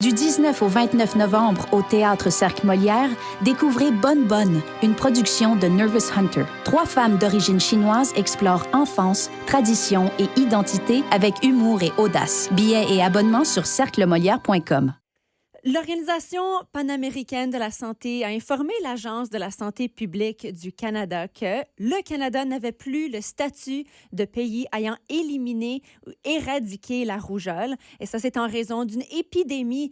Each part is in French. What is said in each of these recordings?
Du 19 au 29 novembre au Théâtre Cercle Molière, découvrez Bonne Bonne, une production de Nervous Hunter. 3 femmes d'origine chinoise explorent enfance, tradition et identité avec humour et audace. Billets et abonnements sur cerclemolière.com. L'Organisation panaméricaine de la santé a informé l'Agence de la santé publique du Canada que le Canada n'avait plus le statut de pays ayant éliminé ou éradiqué la rougeole. Et ça, c'est en raison d'une épidémie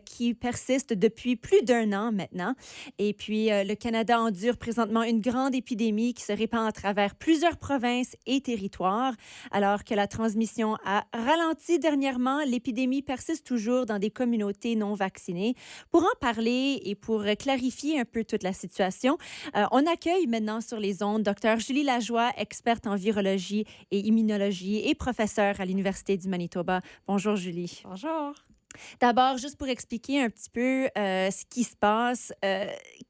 qui persiste depuis plus d'1 an maintenant. Et puis, le Canada endure présentement une grande épidémie qui se répand à travers plusieurs provinces et territoires. Alors que la transmission a ralenti dernièrement, l'épidémie persiste toujours dans des communautés non vaccinées. Pour en parler et pour clarifier un peu toute la situation, on accueille maintenant sur les ondes Dr. Julie Lajoie, experte en virologie et immunologie et professeure à l'Université du Manitoba. Bonjour Julie. Bonjour. D'abord, juste pour expliquer un petit peu ce qui se passe,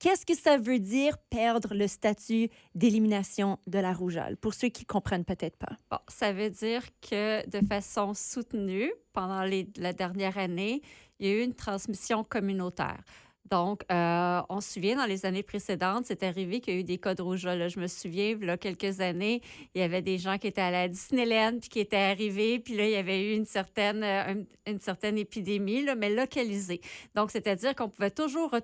qu'est-ce que ça veut dire perdre le statut d'élimination de la rougeole, pour ceux qui ne comprennent peut-être pas? Bon, ça veut dire que de façon soutenue, pendant la dernière année, il y a eu une transmission communautaire. Donc, on se souvient, dans les années précédentes, c'est arrivé qu'il y a eu des cas de rougeole. Là, je me souviens, il y a quelques années, il y avait des gens qui étaient à la Disneyland puis qui étaient arrivés, puis là, il y avait eu une certaine épidémie, là, mais localisée. Donc, c'est-à-dire qu'on pouvait toujours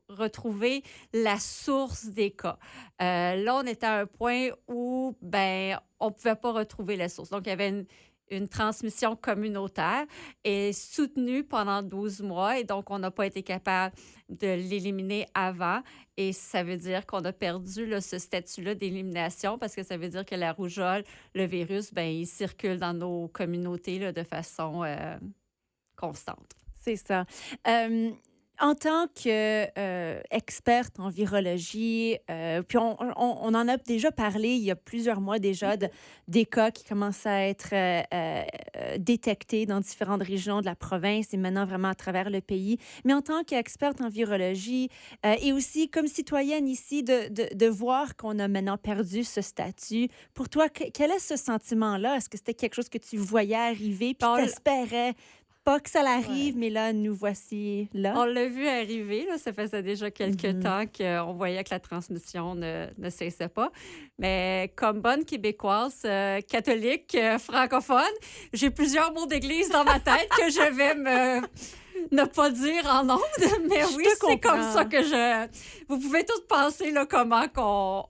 retrouver la source des cas. Là, on était à un point où, on ne pouvait pas retrouver la source. Donc, il y avait une transmission communautaire et soutenue pendant 12 mois. Et donc, on n'a pas été capable de l'éliminer avant. Et ça veut dire qu'on a perdu là, ce statut-là d'élimination parce que ça veut dire que la rougeole, le virus, il circule dans nos communautés là, de façon constante. C'est ça. En tant qu'experte en virologie, puis on en a déjà parlé il y a plusieurs mois déjà des cas qui commencent à être détectés dans différentes régions de la province et maintenant vraiment à travers le pays. Mais en tant qu'experte en virologie et aussi comme citoyenne ici, de voir qu'on a maintenant perdu ce statut, pour toi, quel est ce sentiment-là? Est-ce que c'était quelque chose que tu voyais arriver puis t'espérais pas que ça l'arrive, mais là, nous voici là? On l'a vu arriver. Là, ça faisait déjà quelques temps qu'on voyait que la transmission ne cessait pas. Mais comme bonne Québécoise, catholique, francophone, j'ai plusieurs mots d'église dans ma tête que je vais ne pas dire en ondes. Mais oui, c'est comme ça que Vous pouvez tous penser là, comment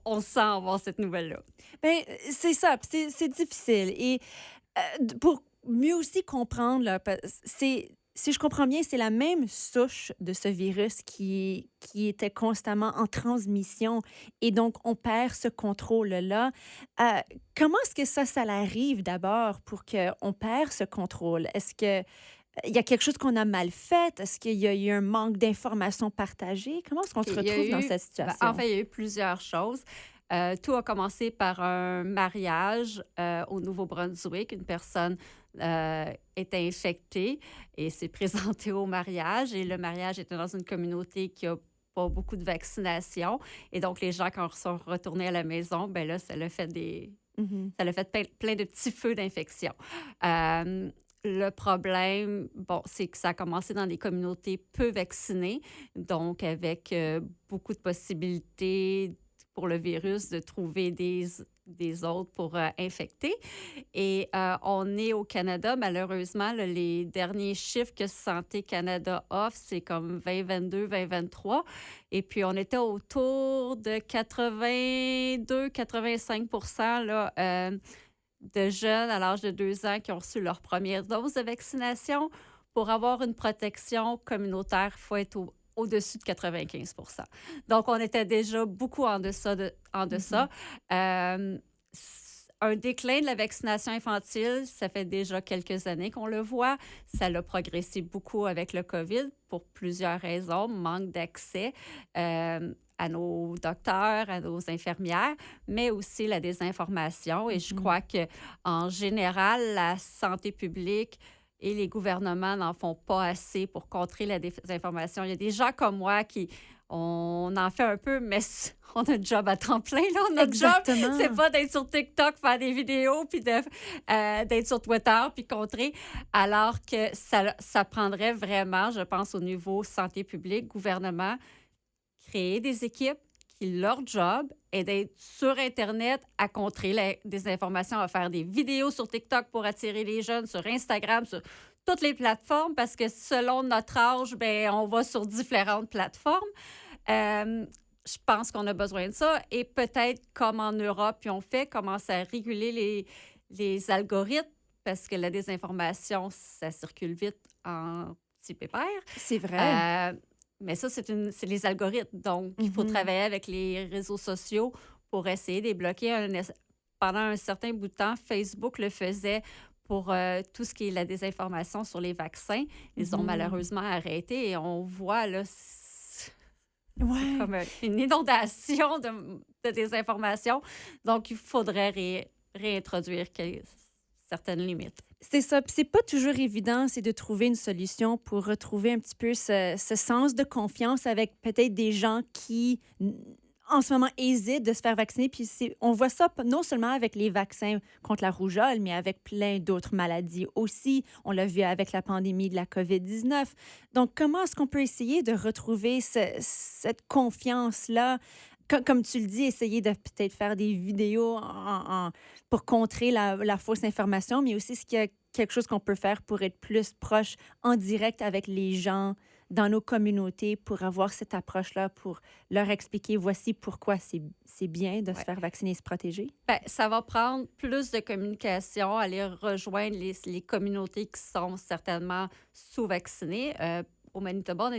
on sent avoir cette nouvelle-là. Bien, c'est ça. C'est difficile. Et pour mieux aussi comprendre, là, si je comprends bien, c'est la même souche de ce virus qui était constamment en transmission et donc on perd ce contrôle-là. Comment est-ce que ça l'arrive d'abord pour qu'on perd ce contrôle? Est-ce que il y a quelque chose qu'on a mal fait? Est-ce qu'il y a eu un manque d'informations partagées? Comment est-ce qu'on se retrouve dans cette situation? En fait, il y a eu plusieurs choses. Tout a commencé par un mariage au Nouveau-Brunswick. Une personne était infectée et s'est présentée au mariage. Et le mariage était dans une communauté qui n'a pas beaucoup de vaccination. Et donc, les gens, quand ils sont retournés à la maison, là, ça l'a fait ça l'a fait plein de petits feux d'infection. Le problème, c'est que ça a commencé dans des communautés peu vaccinées, donc avec beaucoup de possibilités pour le virus de trouver des autres pour infecter. Et on est au Canada, malheureusement, là, les derniers chiffres que Santé Canada offre, c'est comme 2022, 2023. Et puis, on était autour de 82-85 là, de jeunes à l'âge de 2 ans qui ont reçu leur première dose de vaccination. Pour avoir une protection communautaire, il faut être au-dessus de 95 %. Donc, on était déjà beaucoup en deçà. Un déclin de la vaccination infantile, ça fait déjà quelques années qu'on le voit. Ça a progressé beaucoup avec le COVID pour plusieurs raisons. Manque d'accès à nos docteurs, à nos infirmières, mais aussi la désinformation. Et je crois qu'en général, la santé publique et les gouvernements n'en font pas assez pour contrer la désinformation. Il y a des gens comme moi qui on en fait un peu, mais on a un job à temps plein, là. Notre Exactement. job, c'est pas d'être sur TikTok, faire des vidéos, puis d'être sur Twitter, puis contrer, alors que ça prendrait vraiment, je pense, au niveau santé publique, gouvernement, créer des équipes qui, leur job est d'être sur Internet à contrer la désinformation, à faire des vidéos sur TikTok pour attirer les jeunes, sur Instagram, sur toutes les plateformes, parce que selon notre âge, ben, on va sur différentes plateformes. Je pense qu'on a besoin de ça. Et peut-être, comme en Europe, ils ont fait, commencer à réguler les algorithmes, parce que la désinformation, ça circule vite en petits pépères. C'est vrai. Mais ça, c'est les algorithmes. Donc, il faut travailler avec les réseaux sociaux pour essayer de les bloquer. Pendant un certain bout de temps, Facebook le faisait pour tout ce qui est la désinformation sur les vaccins. Ils ont malheureusement arrêté et on voit là, c'est comme une inondation de désinformation. Donc, il faudrait réintroduire certaines limites. C'est ça. Puis c'est pas toujours évident, c'est de trouver une solution pour retrouver un petit peu ce sens de confiance avec peut-être des gens qui, en ce moment, hésitent de se faire vacciner. Puis on voit ça non seulement avec les vaccins contre la rougeole, mais avec plein d'autres maladies aussi. On l'a vu avec la pandémie de la COVID-19. Donc, comment est-ce qu'on peut essayer de retrouver cette confiance-là? Comme tu le dis, essayer de peut-être faire des vidéos pour contrer la fausse information, mais aussi est-ce qu'il y a quelque chose qu'on peut faire pour être plus proche en direct avec les gens dans nos communautés pour avoir cette approche-là, pour leur expliquer voici pourquoi c'est bien de se faire vacciner et se protéger? Bien, ça va prendre plus de communication, aller rejoindre les communautés qui sont certainement sous-vaccinées. Au Manitoba,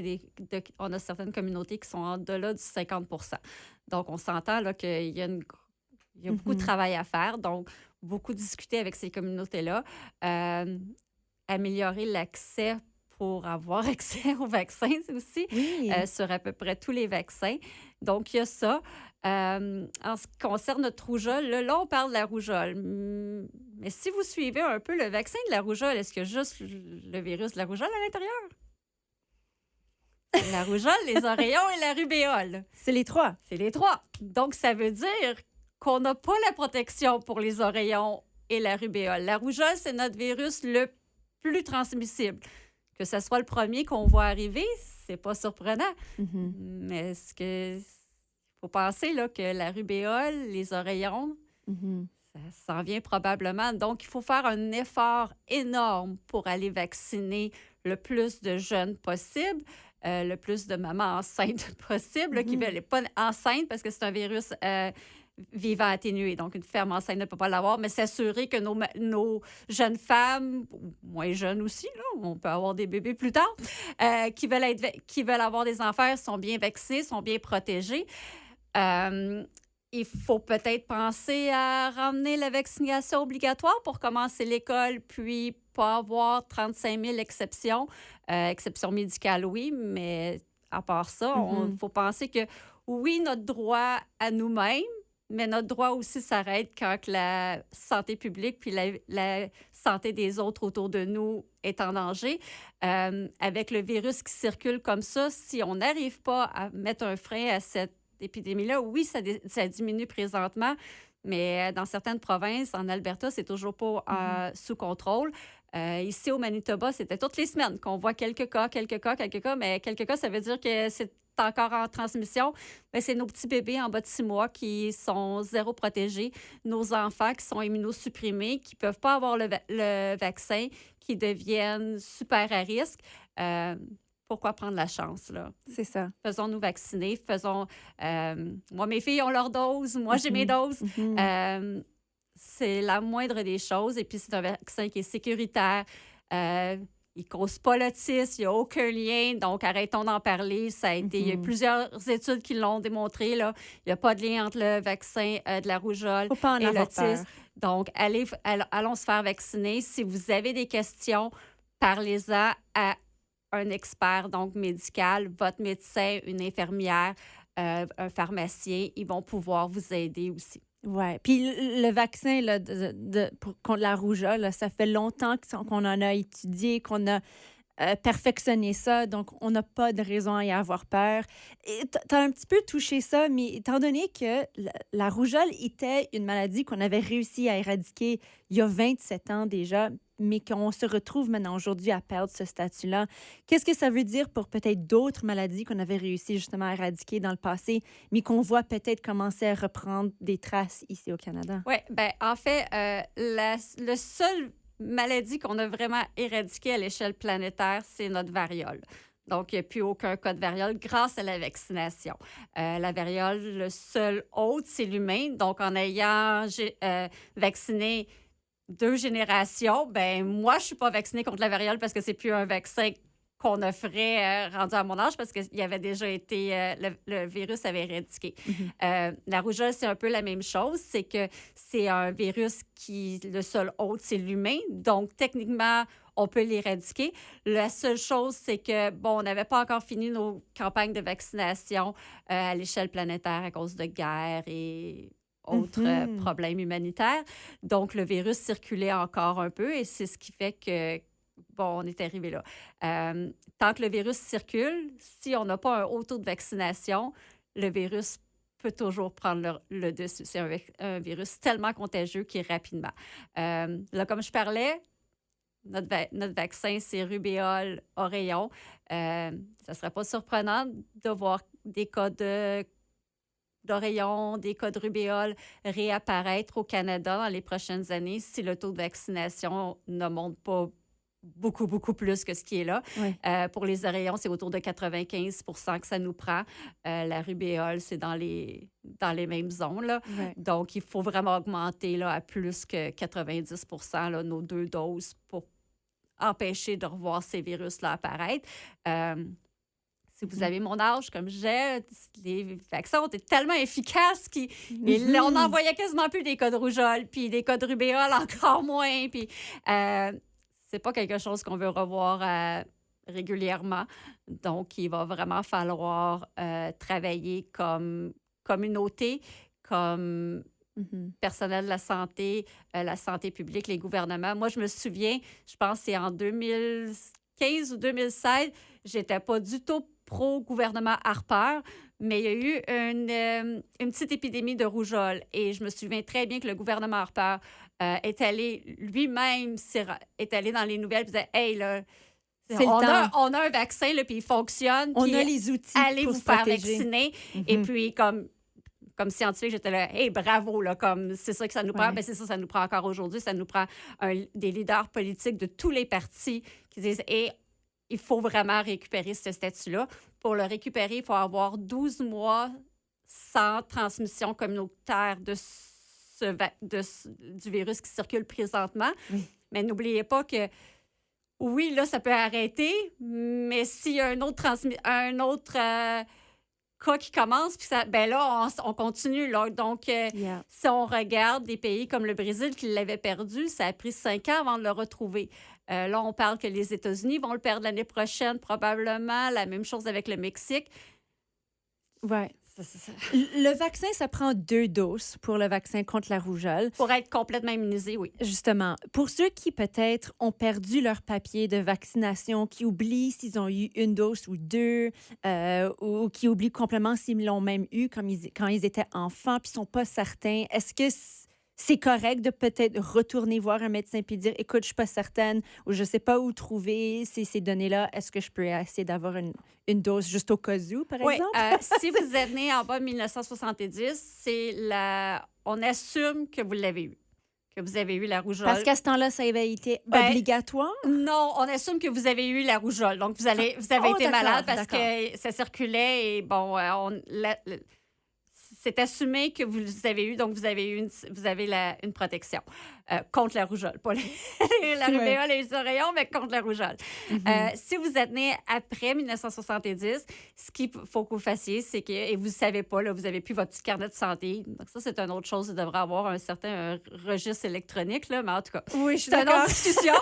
on a certaines communautés qui sont en delà du 50 %. Donc, on s'entend là, qu'il y a, il y a beaucoup de travail à faire. Donc, beaucoup discuter avec ces communautés-là. Améliorer l'accès pour avoir accès aux vaccins aussi, sur à peu près tous les vaccins. Donc, il y a ça. En ce qui concerne notre rougeole, là, on parle de la rougeole. Mais si vous suivez un peu le vaccin de la rougeole, est-ce qu'il y a juste le virus de la rougeole à l'intérieur? La rougeole, les oreillons et la rubéole. C'est les trois. C'est les trois. Donc, ça veut dire qu'on n'a pas la protection pour les oreillons et la rubéole. La rougeole, c'est notre virus le plus transmissible. Que ce soit le premier qu'on voit arriver, c'est pas surprenant. Mais il faut penser là, que la rubéole, les oreillons, ça s'en vient probablement. Donc, il faut faire un effort énorme pour aller vacciner le plus de jeunes possible. Le plus de mamans enceintes possible, qui ne veulent pas enceinte parce que c'est un virus vivant atténué. Donc, une femme enceinte ne peut pas l'avoir, mais s'assurer que nos jeunes femmes, moins jeunes aussi, là, on peut avoir des bébés plus tard, qui veulent avoir des enfants, sont bien vaccinés, sont bien protégés. Il faut peut-être penser à ramener la vaccination obligatoire pour commencer l'école, puis pas avoir 35 000 exceptions. Exceptions médicales, oui, mais à part ça, il faut penser que, oui, notre droit à nous-mêmes, mais notre droit aussi s'arrête quand la santé publique puis la santé des autres autour de nous est en danger. Avec le virus qui circule comme ça, si on n'arrive pas à mettre un frein à cette épidémie-là, oui, ça diminue présentement, mais dans certaines provinces, en Alberta, c'est toujours pas sous contrôle. Ici, au Manitoba, c'était toutes les semaines qu'on voit quelques cas, mais quelques cas, ça veut dire que c'est encore en transmission. Mais c'est nos petits bébés en bas de 6 mois qui sont zéro protégés, nos enfants qui sont immunosupprimés, qui ne peuvent pas avoir le vaccin, qui deviennent super à risque. Pourquoi prendre la chance, là? C'est ça. Faisons-nous vacciner. Moi, mes filles ont leur dose. Moi, j'ai mes doses. C'est la moindre des choses. Et puis, c'est un vaccin qui est sécuritaire. Il ne cause pas l'autisme. Il n'y a aucun lien. Donc, arrêtons d'en parler. Ça a été, il y a plusieurs études qui l'ont démontré. Là. Il n'y a pas de lien entre le vaccin de la rougeole et l'autisme. Donc, allons se faire vacciner. Si vous avez des questions, parlez-en à un expert donc médical, votre médecin, une infirmière, un pharmacien. Ils vont pouvoir vous aider aussi. Oui. Puis le vaccin là, contre la rougeole, là, ça fait longtemps qu'on en a étudié, qu'on a perfectionné ça, donc on n'a pas de raison à y avoir peur. Et tu as un petit peu touché ça, mais étant donné que la rougeole était une maladie qu'on avait réussi à éradiquer il y a 27 ans déjà, mais qu'on se retrouve maintenant aujourd'hui à perdre ce statut-là, qu'est-ce que ça veut dire pour peut-être d'autres maladies qu'on avait réussi justement à éradiquer dans le passé, mais qu'on voit peut-être commencer à reprendre des traces ici au Canada? Oui, ben en fait, le seul maladie qu'on a vraiment éradiquée à l'échelle planétaire, c'est notre variole. Donc, il n'y a plus aucun cas de variole grâce à la vaccination. La variole, le seul autre, c'est l'humain. Donc, en ayant vacciné 2 générations, ben moi, je ne suis pas vaccinée contre la variole parce que c'est plus un vaccin qu'on offrait rendu à mon âge parce qu'il avait déjà été, le virus avait éradiqué. La rougeole, c'est un peu la même chose. C'est que c'est un virus qui, le seul hôte, c'est l'humain. Donc, techniquement, on peut l'éradiquer. La seule chose, c'est que, bon, on n'avait pas encore fini nos campagnes de vaccination à l'échelle planétaire à cause de guerres et autres problèmes humanitaires. Donc, le virus circulait encore un peu et c'est ce qui fait que, bon, on est arrivé là. Tant que le virus circule, si on n'a pas un haut taux de vaccination, le virus peut toujours prendre le dessus. C'est un virus tellement contagieux qui est rapidement. Là, comme je parlais, notre vaccin, c'est rubéole, oreillon. Ça ne serait pas surprenant de voir des cas d'oreillon, des cas de rubéole réapparaître au Canada dans les prochaines années si le taux de vaccination ne monte pas beaucoup, beaucoup plus que ce qui est là. Oui. Pour les oreillons, c'est autour de 95 % que ça nous prend. La rubéole, c'est dans les mêmes zones. Là. Ouais. Donc, il faut vraiment augmenter là, à plus que 90 % là, nos 2 doses pour empêcher de revoir ces virus-là apparaître. Si vous avez mon âge, comme j'ai, les vaccins ont été tellement efficaces et là, on n'en voyait quasiment plus des cas de rougeole, puis des cas de rubéole encore moins. Puis c'est pas quelque chose qu'on veut revoir régulièrement. Donc, il va vraiment falloir travailler comme communauté, comme personnel de la santé publique, les gouvernements. Moi, je me souviens, je pense que c'est en 2015 ou 2016, j'étais pas du tout pro-gouvernement Harper, mais il y a eu une petite épidémie de rougeole. Et je me souviens très bien que le gouvernement Harper est allé lui-même, est allé dans les nouvelles et disait « Hey, là, on a un vaccin, là, puis il fonctionne. On a les outils allez pour vous se faire protéger. vacciner. » Et puis, comme scientifique, j'étais là, hey, bravo, là, comme c'est ça que ça nous prend. Ouais. Ben, c'est ça nous prend encore aujourd'hui. Ça nous prend des leaders politiques de tous les partis qui disent, hey, il faut vraiment récupérer ce statut-là. Pour le récupérer, il faut avoir 12 mois sans transmission communautaire du virus qui circule présentement. Oui. Mais n'oubliez pas que, oui, là, ça peut arrêter, mais s'il y a un autre cas qui commence, puis ben là, on continue. Là. Donc, si on regarde des pays comme le Brésil qui l'avait perdu, ça a pris 5 ans avant de le retrouver. Là, on parle que les États-Unis vont le perdre l'année prochaine, probablement. La même chose avec le Mexique. Ouais. Le vaccin, ça prend 2 doses pour le vaccin contre la rougeole. Pour être complètement immunisé, oui. Justement, pour ceux qui peut-être ont perdu leur papier de vaccination, qui oublient s'ils ont eu 1 dose ou 2, ou qui oublient complètement s'ils l'ont même eu quand ils étaient enfants, puis ne sont pas certains, est-ce que c'est correct de peut-être retourner voir un médecin puis dire « Écoute, je ne suis pas certaine ou je ne sais pas où trouver ces données-là. Est-ce que je peux essayer d'avoir une dose juste au cas où, par exemple? » Si vous êtes né en bas de 1970, on assume que vous l'avez eu, que vous avez eu la rougeole. Parce qu'à ce temps-là, ça avait été obligatoire? Non, on assume que vous avez eu la rougeole. Donc, vous avez été malade parce que ça circulait et bon, c'est assumé que vous avez eu, donc vous avez une protection contre la rougeole. Pas la rubéole et les oreillons, mais contre la rougeole. Si vous êtes né après 1970, ce qu'il faut que vous fassiez, c'est que, et vous ne savez pas, là, vous n'avez plus votre petit carnet de santé. Donc ça, c'est une autre chose. Vous devrez avoir un certain registre électronique, là, mais en tout cas, oui, je suis c'est une d'accord. autre discussion.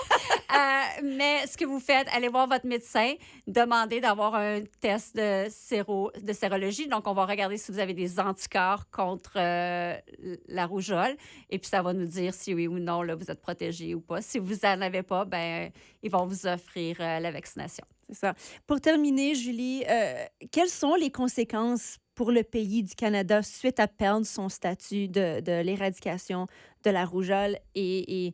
Mais ce que vous faites, allez voir votre médecin, demandez d'avoir un test de sérologie. Donc, on va regarder si vous avez des anticorps anticorps contre la rougeole. Et puis, ça va nous dire si oui ou non, là, vous êtes protégé ou pas. Si vous n'en avez pas, ben ils vont vous offrir la vaccination. C'est ça. Pour terminer, Julie, quelles sont les conséquences pour le pays du Canada suite à perdre son statut de l'éradication de la rougeole et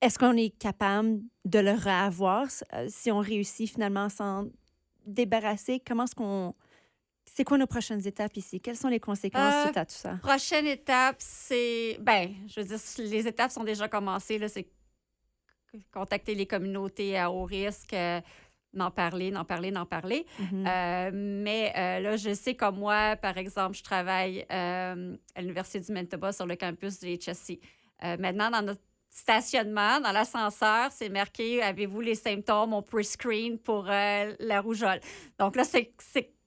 est-ce qu'on est capable de le reavoir si on réussit finalement à s'en débarrasser? C'est quoi nos prochaines étapes ici? Quelles sont les conséquences suite à tout ça? Prochaine étape, c'est... Ben, je veux dire, les étapes sont déjà commencées. Là, c'est contacter les communautés à haut risque, n'en parler. Mais là, je sais comme moi, par exemple, je travaille à l'Université du Manitoba sur le campus du HSC. Maintenant, dans notre stationnement, dans l'ascenseur, c'est marqué « Avez-vous les symptômes? On pre-screen pour la rougeole. » Donc là, c'est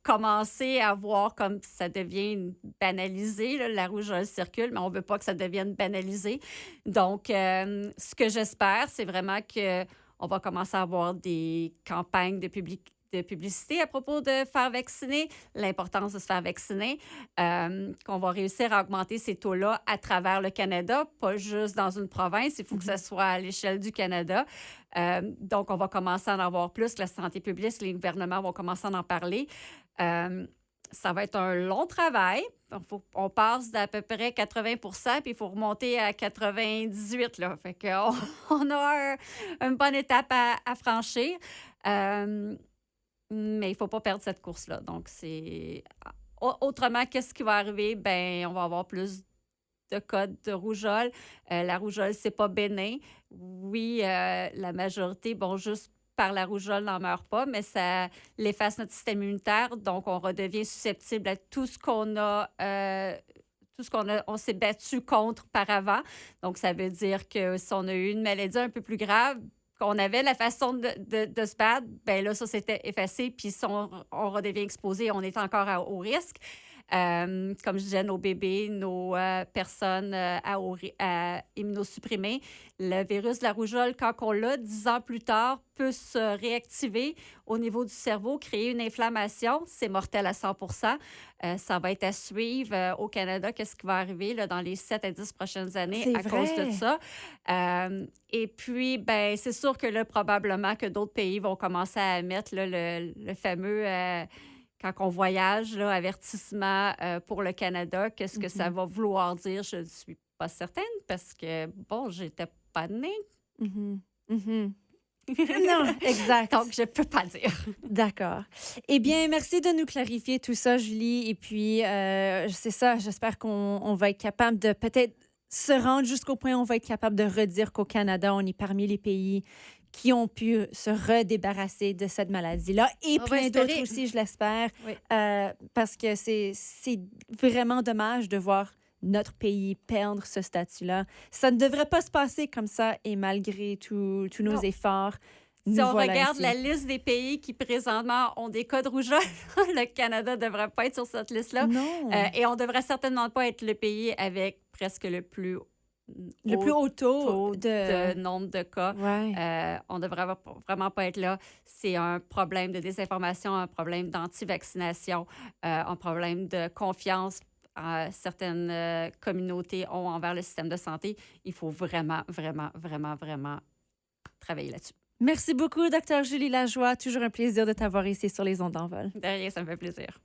commencer à voir comme ça devient banalisé. Là, la rougeole circule, mais on ne veut pas que ça devienne banalisé. Donc, ce que j'espère, c'est vraiment qu'on va commencer à avoir des campagnes de publicité à propos de faire vacciner, l'importance de se faire vacciner, qu'on va réussir à augmenter ces taux-là à travers le Canada, pas juste dans une province, il faut que ça soit à l'échelle du Canada. Donc, on va commencer à en avoir plus, la santé publique, les gouvernements vont commencer à en parler. Ça va être un long travail. On passe d'à peu près 80 puis il faut remonter à 98 là. Fait qu'on on a une bonne étape à franchir. Mais il ne faut pas perdre cette course-là. Donc, c'est... Autrement, qu'est-ce qui va arriver? Bien, on va avoir plus de cas de rougeole. La rougeole, c'est pas bénin. Oui, la majorité, bon, juste par la rougeole, n'en meurt pas, mais ça l'efface notre système immunitaire. Donc, on redevient susceptible à tout ce qu'on a... on s'est battu contre par avant. Donc, ça veut dire que si on a eu une maladie un peu plus grave, qu'on avait la façon de se battre, bien là, ça s'était effacé, puis si on redevient exposé, on est encore à haut risque. Comme je disais, nos bébés, nos personnes à immunosupprimées, le virus de la rougeole, quand on l'a 10 ans plus tard, peut se réactiver au niveau du cerveau, créer une inflammation. C'est mortel à 100 ça va être à suivre au Canada. Qu'est-ce qui va arriver là, dans les 7 à 10 prochaines années cause de ça? Et puis, ben, c'est sûr que là, probablement que d'autres pays vont commencer à mettre là, le fameux... quand on voyage, là, avertissement pour le Canada, qu'est-ce que ça va vouloir dire? Je ne suis pas certaine parce que, bon, j'étais pas née. Non, exact. Donc, je ne peux pas dire. D'accord. Eh bien, merci de nous clarifier tout ça, Julie. Et puis, c'est ça, j'espère qu'on va être capable de peut-être se rendre jusqu'au point où on va être capable de redire qu'au Canada, on est parmi les pays qui ont pu se redébarrasser de cette maladie-là et plein d'autres aussi, je l'espère, oui. Parce que c'est vraiment dommage de voir notre pays perdre ce statut-là. Ça ne devrait pas se passer comme ça et malgré tous nos efforts, si on regarde la liste des pays qui présentement ont des cas de rougeole, le Canada ne devrait pas être sur cette liste-là. Non. Et on ne devrait certainement pas être le pays avec presque le plus haut taux de nombre de cas. Ouais. On ne devrait vraiment pas être là. C'est un problème de désinformation, un problème d'anti-vaccination, un problème de confiance que certaines communautés ont envers le système de santé. Il faut vraiment, vraiment, vraiment, vraiment travailler là-dessus. Merci beaucoup, Dr. Julie Lajoie. Toujours un plaisir de t'avoir ici sur les ondes d'envol. De rien, ça me fait plaisir.